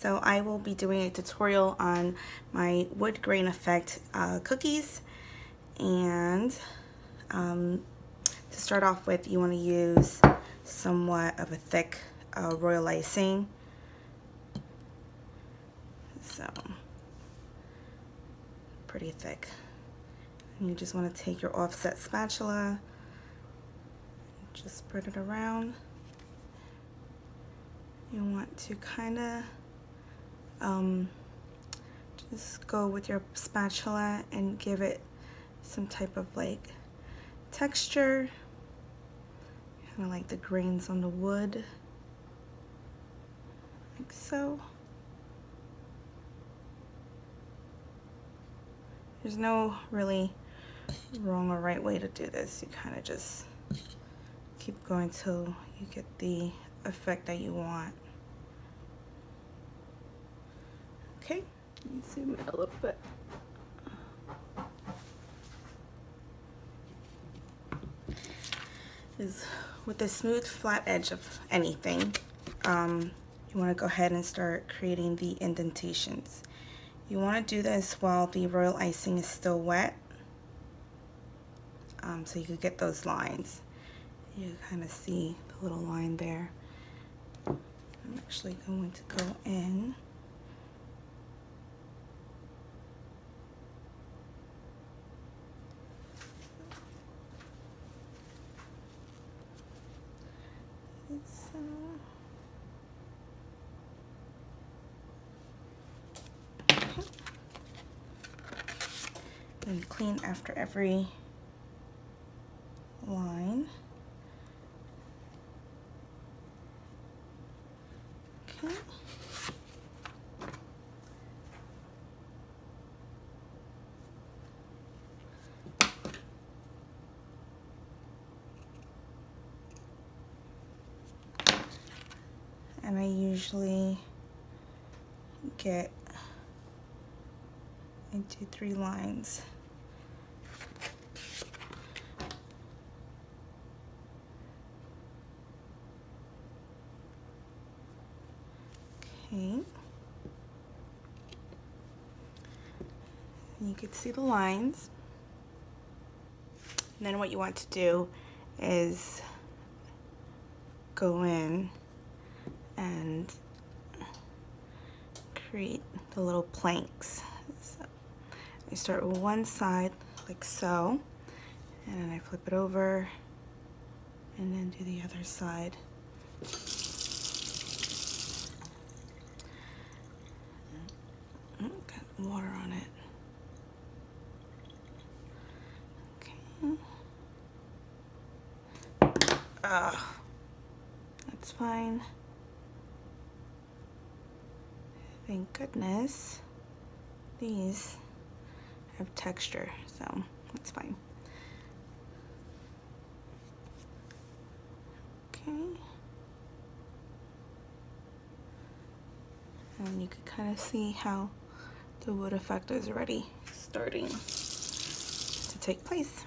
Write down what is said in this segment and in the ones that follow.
So I will be doing a tutorial on my wood grain effect cookies, and to start off with, you want to use somewhat of a thick royal icing. So pretty thick. And you just want to take your offset spatula, just spread it around. You want to kind of just go with your spatula and give it some type of like texture, kind of like the grains on the wood, like so. There's no really wrong or right way to do this. You kind of just keep going till you get the effect that you want. Okay, let me zoom in a little bit. Is with the smooth flat edge of anything, you want to go ahead and start creating the indentations. You want to do this while the royal icing is still wet, so you can get those lines. You kind of see the little line there. I'm actually going to go in and clean after every line. Okay. And I usually get into 3 lines. Okay. You can see the lines. And then what you want to do is go in and create the little planks. So I start with one side like so, and then I flip it over and then do the other side. Got water on it. Okay. That's fine. Thank goodness these have texture, so that's fine. Okay. And you can kind of see how the wood effect is already starting to take place.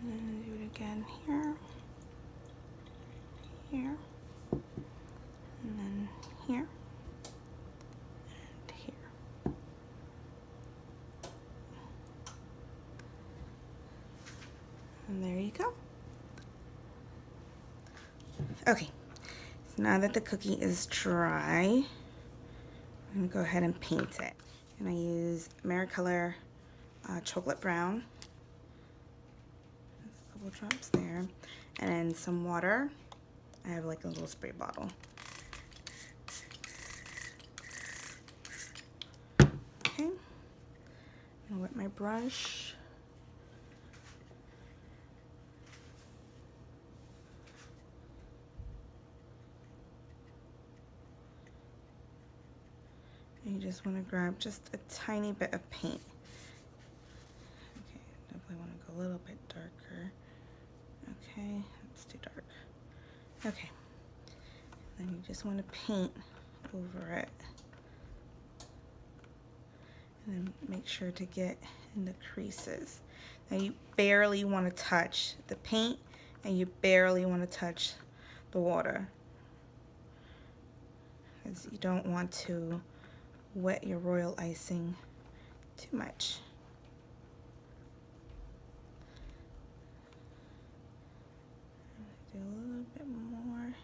And then do it again here, here, and then here, and here. And there you go. Okay, so now that the cookie is dry, I'm gonna go ahead and paint it. And I use Maricolor chocolate brown. There's a couple drops there. And then some water. I have like a little spray bottle. Okay. I'm gonna wet my brush. And you just want to grab just a tiny bit of paint. Okay, definitely want to go a little bit darker. Okay, that's too dark. Okay, then you just want to paint over it. And then make sure to get in the creases. Now you barely want to touch the paint, and you barely want to touch the water. because you don't want to wet your royal icing too much. Do a little bit more.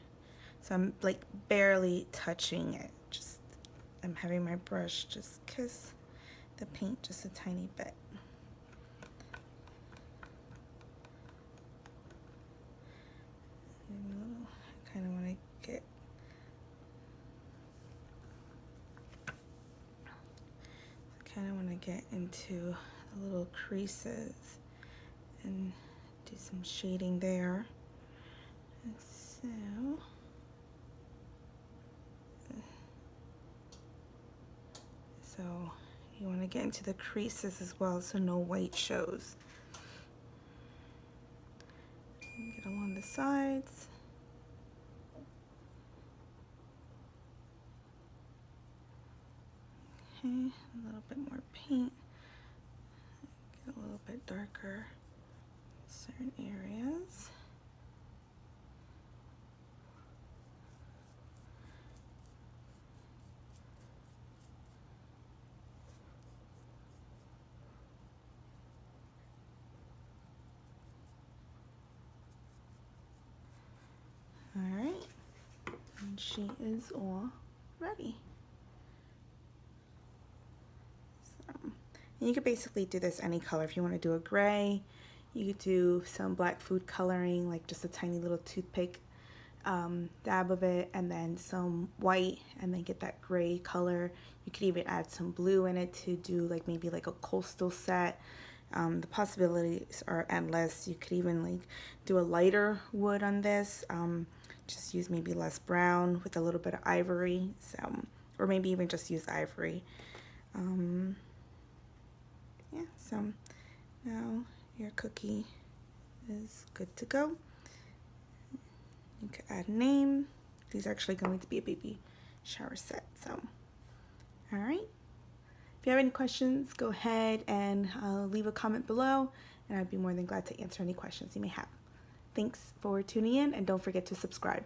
So I'm like barely touching it. Just I'm having my brush just kiss the paint just a tiny bit. I kind of want to get into the little creases and do some shading there. So you want to get into the creases as well so no white shows. Get along the sides. Okay, a little bit more paint. Get a little bit darker in certain areas. All right, and she is all ready. And you could basically do this any color. If you want to do a gray, you could do some black food coloring, like just a tiny little toothpick dab of it, and then some white, and then get that gray color. You could even add some blue in it to do like maybe like a coastal set. The possibilities are endless. You could even like do a lighter wood on this. Just use maybe less brown with a little bit of ivory, or maybe even just use ivory. Yeah, so now your cookie is good to go. You could add a name. These are actually going to be a baby shower set, so all right. If you have any questions, go ahead and leave a comment below, and I'd be more than glad to answer any questions you may have. Thanks for tuning in, and don't forget to subscribe.